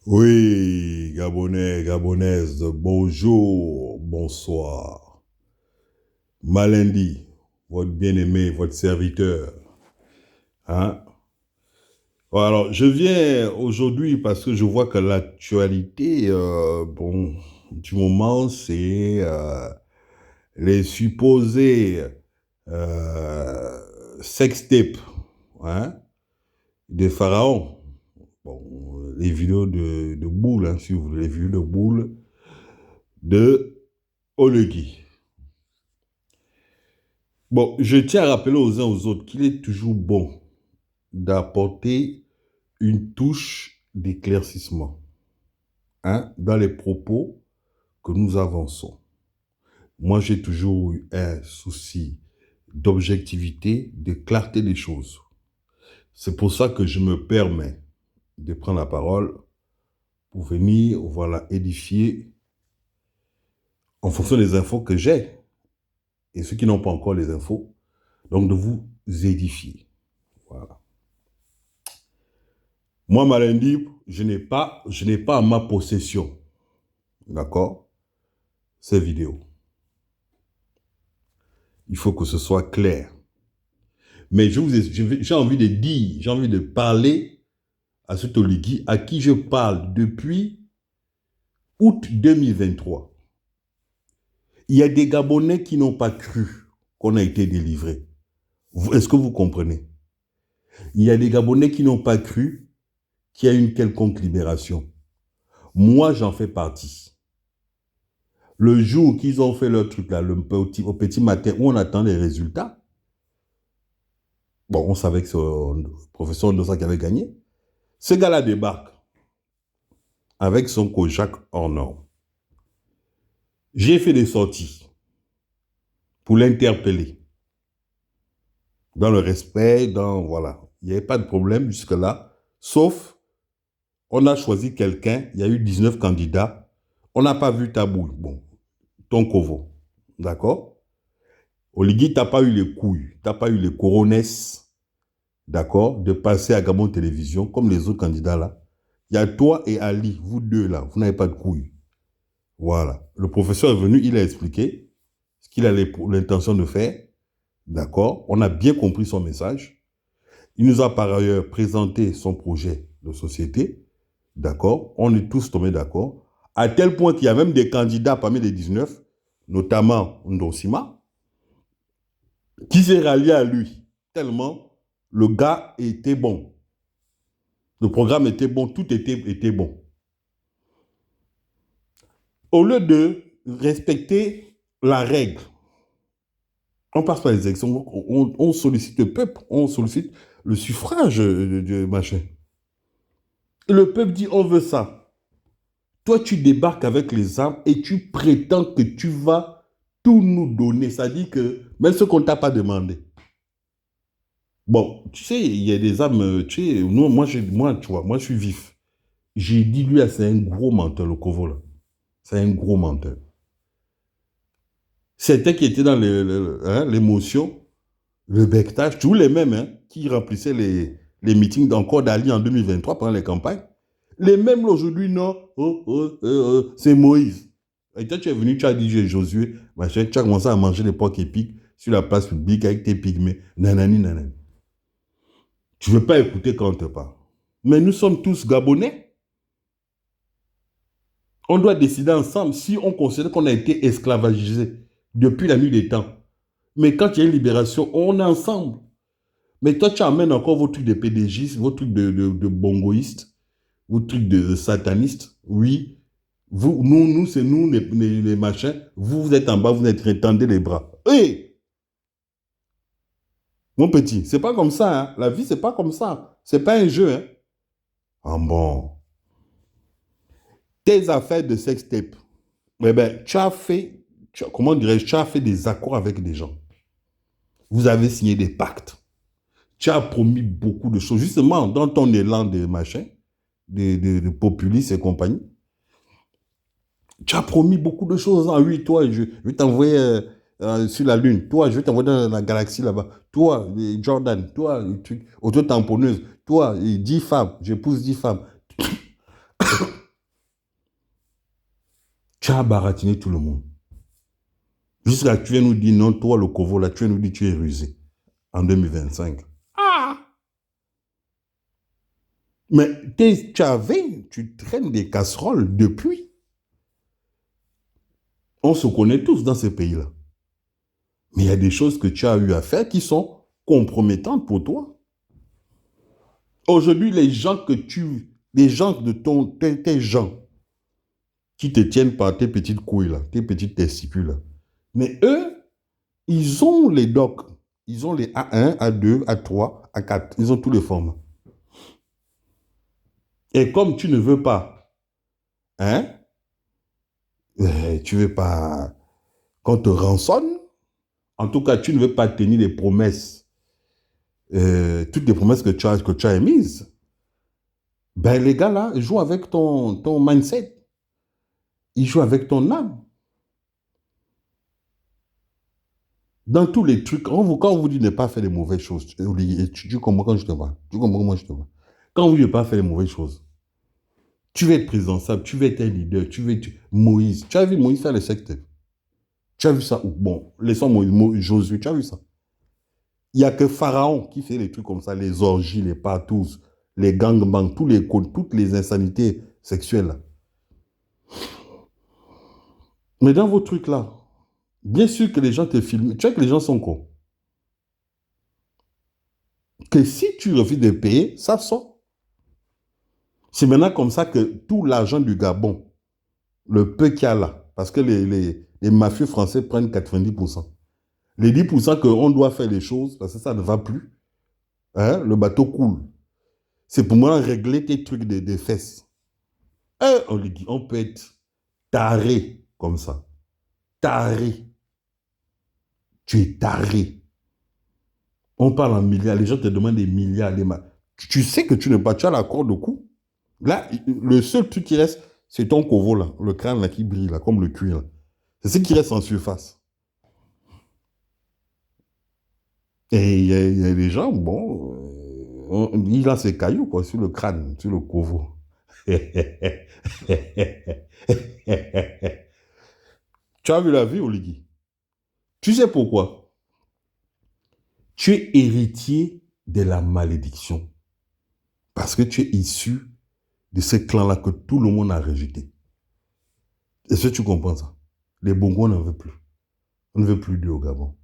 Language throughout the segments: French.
Oui, Gabonais, Gabonaises, bonjour, bonsoir. Malindi, votre bien-aimé, votre serviteur. Hein? Bon, alors, je viens aujourd'hui parce que je vois que l'actualité du moment, c'est les supposés euh, sextapes, hein, des pharaons. Bon, les vidéos de boules, hein, si vous voulez, les vidéos de boules de Olegui. Bon, je tiens à rappeler aux uns aux autres qu'il est toujours bon d'apporter une touche d'éclaircissement, hein, dans les propos que nous avançons. Moi, j'ai toujours eu un souci d'objectivité, de clarté des choses. C'est pour ça que je me permets de prendre la parole pour venir, voilà, édifier en fonction des infos que j'ai et ceux qui n'ont pas encore les infos, donc de vous édifier. Voilà. Moi, Malindi, je n'ai pas à ma possession, d'accord, ces vidéos. Il faut que ce soit clair. Mais j'ai envie de dire, j'ai envie de parler à cet Oligui à qui je parle depuis août 2023. Il y a des Gabonais qui n'ont pas cru qu'on a été délivré. Est-ce que vous comprenez? Il y a des Gabonais qui n'ont pas cru qu'il y a une quelconque libération. Moi, j'en fais partie. Le jour qu'ils ont fait leur truc là, au petit matin, où on attend les résultats, bon, on savait que c'est le professeur Ndossa qui avait gagné. Ce gars-là débarque avec son Kojak hors norme. J'ai fait des sorties pour l'interpeller. Dans le respect, voilà. Il n'y avait pas de problème jusque-là, sauf, on a choisi quelqu'un, il y a eu 19 candidats, on n'a pas vu ta bouille. Bon, ton Kovo, d'accord? Oligui, tu n'as pas eu les couilles, tu n'as pas eu les coronesses, d'accord, de passer à Gabon Télévision, comme les autres candidats là. Il y a toi et Ali, vous deux là, vous n'avez pas de couilles. Voilà. Le professeur est venu, il a expliqué ce qu'il a l'intention de faire. D'accord? On a bien compris son message. Il nous a par ailleurs présenté son projet de société. D'accord? On est tous tombés d'accord. À tel point qu'il y a même des candidats parmi les 19, notamment Ndosima, qui s'est rallié à lui. Tellement le gars était bon. Le programme était bon, tout était bon. Au lieu de respecter la règle, on passe par les élections, on sollicite le peuple, on sollicite le suffrage de machin. Et le peuple dit, on veut ça. Toi, tu débarques avec les armes et tu prétends que tu vas tout nous donner. Ça dit que même ce qu'on ne t'a pas demandé. Bon, tu sais, il y a des armes, tu sais, moi, tu vois, moi, je suis vif. J'ai dit, lui, c'est un gros menteur, le Kovo, là. C'est un gros menteur. C'était qui était dans l'émotion, le bectage, tous les mêmes, hein, qui remplissaient les meetings encore d'Ali en 2023 pendant les campagnes. Les mêmes aujourd'hui, non, c'est Moïse. Et toi, tu es venu, tu as dit, Josué, machin, tu as commencé à manger les porcs épics sur la place publique avec tes pygmées. Nanani, nanani. Tu ne veux pas écouter quand on te parle. Mais nous sommes tous Gabonais. On doit décider ensemble si on considère qu'on a été esclavagisé depuis la nuit des temps. Mais quand il y a une libération, on est ensemble. Mais toi, tu amènes encore vos trucs de PDGistes, vos trucs de bongoïstes, vos trucs de satanistes. Oui. Nous c'est nous les machins. Vous êtes en bas, vous êtes retendez les bras. Hé! Mon petit, c'est pas comme ça. Hein. La vie, c'est pas comme ça. C'est pas un jeu. Hein. Ah bon. Tes affaires de sextape. Eh ben, comment dirais-je, tu as fait des accords avec des gens. Vous avez signé des pactes. Tu as promis beaucoup de choses. Justement, dans ton élan de machin, de populistes et compagnie, tu as promis beaucoup de choses. Ah oui, toi, je vais t'envoyer sur la Lune. Toi, je vais t'envoyer dans la galaxie là-bas. Toi, Jordan. Toi, auto-tamponneuse. Toi, 10 femmes. J'épouse 10 femmes. Tu as baratiné tout le monde. Jusqu'à tu viens nous dire, non, toi, le Kovo, là, tu viens nous dire, tu es rusé en 2025. Ah! Mais tu traînes des casseroles depuis. On se connaît tous dans ces pays-là. Mais il y a des choses que tu as eu à faire qui sont compromettantes pour toi. Aujourd'hui, les gens de tes gens qui te tiennent par tes petites couilles là, tes petites testicules là. Mais eux, ils ont les docs. Ils ont les A1, A2, A3, A4. Ils ont tous les formats. Et comme tu ne veux pas, hein, tu veux pas qu'on te rançonne, en tout cas, tu ne veux pas tenir les promesses, toutes les promesses que tu as émises, ben les gars là, ils jouent avec ton mindset. Ils jouent avec ton âme. Dans tous les trucs, quand on vous dit ne pas faire les mauvaises choses, tu comprends quand je te vois. Tu comprends comment je te vois. Quand on vous dit ne pas faire les mauvaises choses, tu veux être présidentiable, tu veux être un leader, Moïse. Tu as vu Moïse faire les sectes? Tu as vu ça? Bon, laissons Josué, tu as vu ça? Il n'y a que Pharaon qui fait les trucs comme ça, les orgies, les partous, les gangbangs, toutes les insanités sexuelles. Mais dans vos trucs là, bien sûr que les gens te filment. Tu vois que les gens sont cons. Que si tu refuses de payer, ça sort. C'est maintenant comme ça que tout l'argent du Gabon, le peu qu'il y a là, parce que les mafieux français prennent 90%. Les 10% qu'on doit faire les choses, parce que ça ne va plus, hein, le bateau coule. C'est pour moi régler tes trucs de fesses. On peut être taré comme ça. Taré. Tu es taré. On parle en milliards. Les gens te demandent des milliards. Tu sais que tu n'as pas. Tu as la corde au cou. Là, le seul truc qui reste, c'est ton covo là. Le crâne là qui brille là, comme le cuir. C'est ce qui reste en surface. Et il y a des gens, bon, il a ses cailloux quoi, sur le crâne, sur le covo. Tu as vu la vie, Oligui? Tu sais pourquoi? Tu es héritier de la malédiction. Parce que tu es issu de ce clan-là que tout le monde a rejeté. Est-ce que tu comprends ça? Les Bongos n'en veulent plus. On ne veut plus d'eux au Gabon.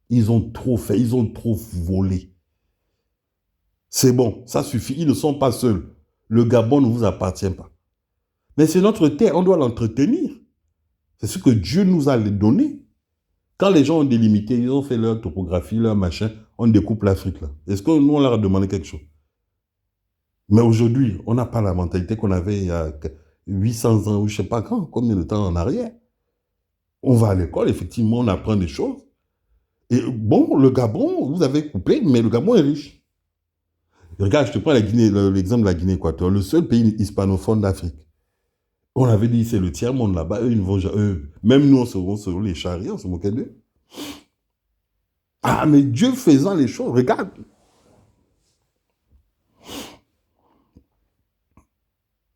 Ils ont trop fait, ils ont trop volé. C'est bon, ça suffit. Ils ne sont pas seuls. Le Gabon ne vous appartient pas. Mais c'est notre terre, on doit l'entretenir. C'est ce que Dieu nous a donné. Quand les gens ont délimité, ils ont fait leur topographie, leur machin, on découpe l'Afrique là. Est-ce que nous, on leur a demandé quelque chose? Mais aujourd'hui, on n'a pas la mentalité qu'on avait il y a 800 ans, ou je ne sais pas quand, combien de temps en arrière. On va à l'école, effectivement, on apprend des choses. Et bon, le Gabon, vous avez coupé, mais le Gabon est riche. Regarde, je te prends l'exemple de la Guinée-Équatoriale, le seul pays hispanophone d'Afrique. On avait dit, c'est le tiers-monde là-bas, eux, ils vont, même nous, on se roule les chariots, on se moquait d'eux. Ah, mais Dieu faisant les choses, regarde.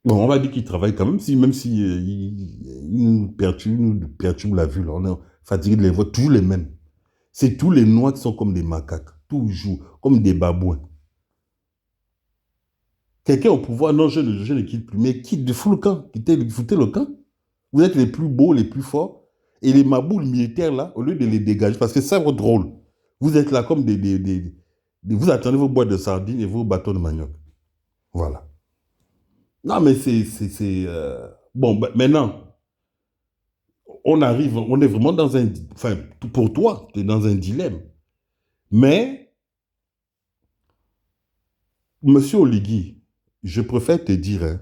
Bon, on va dire qu'ils travaillent quand même, même si ils nous perturbent la vue. Là. On est fatigué de les voir, tous les mêmes. C'est tous les Noirs qui sont comme des macaques, toujours, comme des babouins. Quelqu'un au pouvoir, non, je ne quitte plus, mais quitte, foutez le camp, foutez le camp. Vous êtes les plus beaux, les plus forts, et les maboules militaires, là, au lieu de les dégager, parce que c'est votre rôle, vous êtes là comme vous attendez vos boîtes de sardines et vos bâtons de manioc. Voilà. Non, mais bon, ben, maintenant, on est vraiment dans un... Enfin, pour toi, tu es dans un dilemme. Mais, monsieur Oligui, je préfère te dire hein,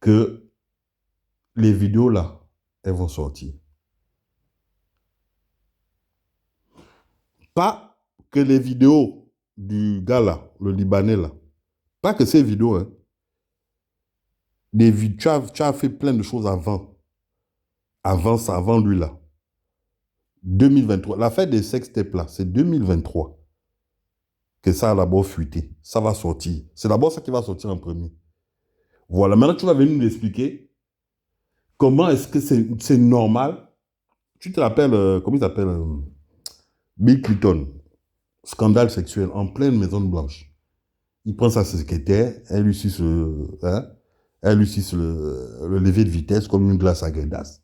que les vidéos là, elles vont sortir. Pas que les vidéos du gars là, le Libanais là. Pas que ces vidéos. Hein. Tu as fait plein de choses avant. Avant ça, avant lui là. 2023. L'affaire des sextapes là, c'est 2023 que ça a d'abord fuité. Ça va sortir. C'est d'abord ça qui va sortir en premier. Voilà. Maintenant, tu vas venir nous expliquer Comment est-ce que c'est normal? Tu te rappelles, comment il s'appelle Bill Clinton, scandale sexuel en pleine Maison Blanche. Il prend sa secrétaire, elle lui suce elle lui suce le lever de vitesse comme une glace à Guedas.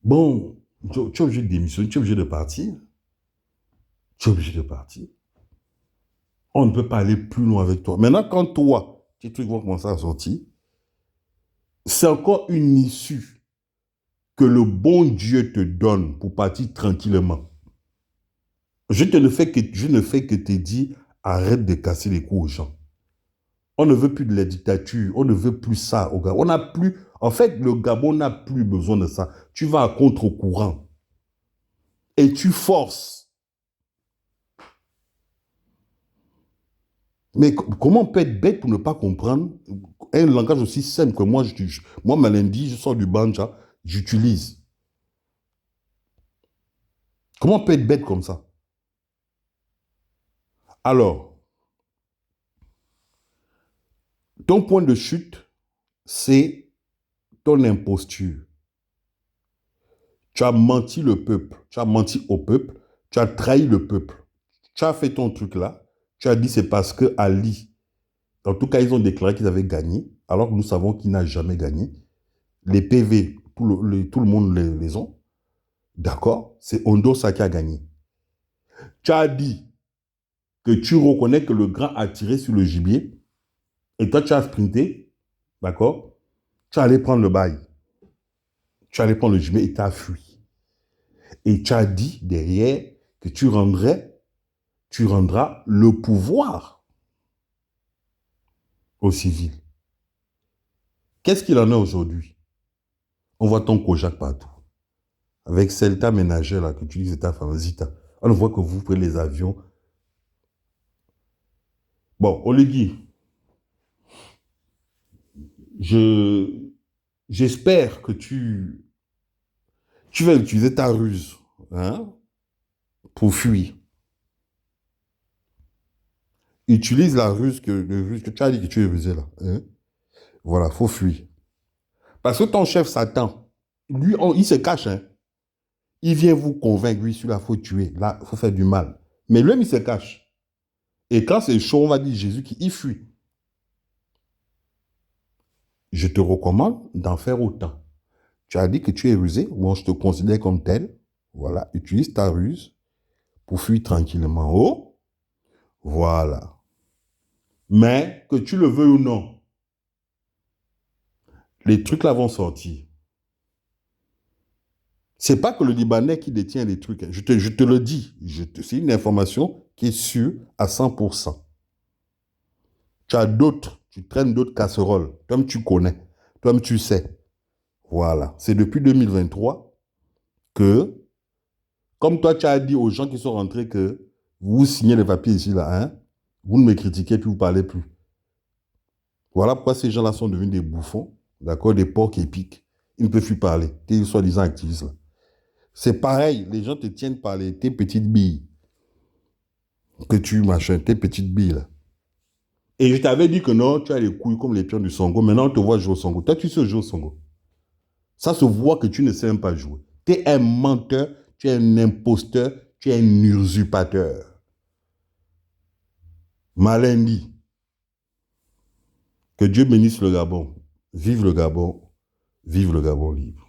Bon, tu es obligé de démissionner, tu es obligé de partir. Tu es obligé de partir. On ne peut pas aller plus loin avec toi. Maintenant, quand toi, tes trucs vont commencer à sortir, c'est encore une issue que le bon Dieu te donne pour partir tranquillement. Je ne fais que te dire, arrête de casser les coups aux gens. On ne veut plus de la dictature, on ne veut plus ça au Gabon. On n'a plus, en fait, le Gabon n'a plus besoin de ça. Tu vas à contre-courant et tu forces. Mais comment on peut être bête pour ne pas comprendre un langage aussi simple que moi, moi, Malindi, je sors du Banja, j'utilise. Comment on peut être bête comme ça? Alors, ton point de chute, c'est ton imposture. Tu as menti le peuple, tu as menti au peuple, tu as trahi le peuple. Tu as fait ton truc là, tu as dit c'est parce que Ali, en tout cas ils ont déclaré qu'ils avaient gagné, alors que nous savons qu'il n'a jamais gagné. Les PV, tout le monde les ont. D'accord? C'est Ondosa qui a gagné. Tu as dit que tu reconnais que le grand a tiré sur le gibier et toi tu as sprinté, d'accord? Tu allais prendre le bail. Tu allais prendre le gibier et tu as fui. Et tu as dit derrière que tu rendras le pouvoir aux civils. Qu'est-ce qu'il en est aujourd'hui? On voit ton Kojak partout. Avec Celta ménagère là, que tu dis c'est ta famosita. On voit que vous prenez les avions. Bon, Oligui, j'espère que tu vas utiliser ta ruse hein, pour fuir. Utilise la ruse que tu as dit que tu es rusé là. Hein. Voilà, faut fuir. Parce que ton chef Satan, lui, il se cache. Hein. Il vient vous convaincre, lui, celui-là, il faut tuer. Là, il faut faire du mal. Mais lui, il se cache. Et quand c'est chaud, on va dire Jésus qui fuit. Je te recommande d'en faire autant. Tu as dit que tu es rusé. Moi, je te considère comme tel. Voilà, utilise ta ruse pour fuir tranquillement. Oh, voilà. Mais, que tu le veuilles ou non, les trucs là vont sortir. C'est pas que le Libanais qui détient les trucs. Je te le dis. C'est une information qui est sûre à 100%. Tu as d'autres, tu traînes d'autres casseroles. Toi-même, tu connais. Toi-même, tu sais. Voilà. C'est depuis 2023 que, comme toi, tu as dit aux gens qui sont rentrés que vous signez les papiers ici, là, hein, vous ne me critiquez plus, vous ne parlez plus. Voilà pourquoi ces gens-là sont devenus des bouffons, d'accord, des porcs épiques. Ils ne peuvent plus parler. Tes soi-disant activistes, là. C'est pareil, les gens te tiennent par tes petites billes. Que tu machin, tes petites billes, là. Et je t'avais dit que non, tu as les couilles comme les pions du Songo. Maintenant, on te voit jouer au Songo. Toi, tu sais jouer au Songo. Ça se voit que tu ne sais même pas jouer. Tu es un menteur, tu es un imposteur, tu es un usurpateur. Malindi. Que Dieu bénisse le Gabon. Vive le Gabon. Vive le Gabon libre.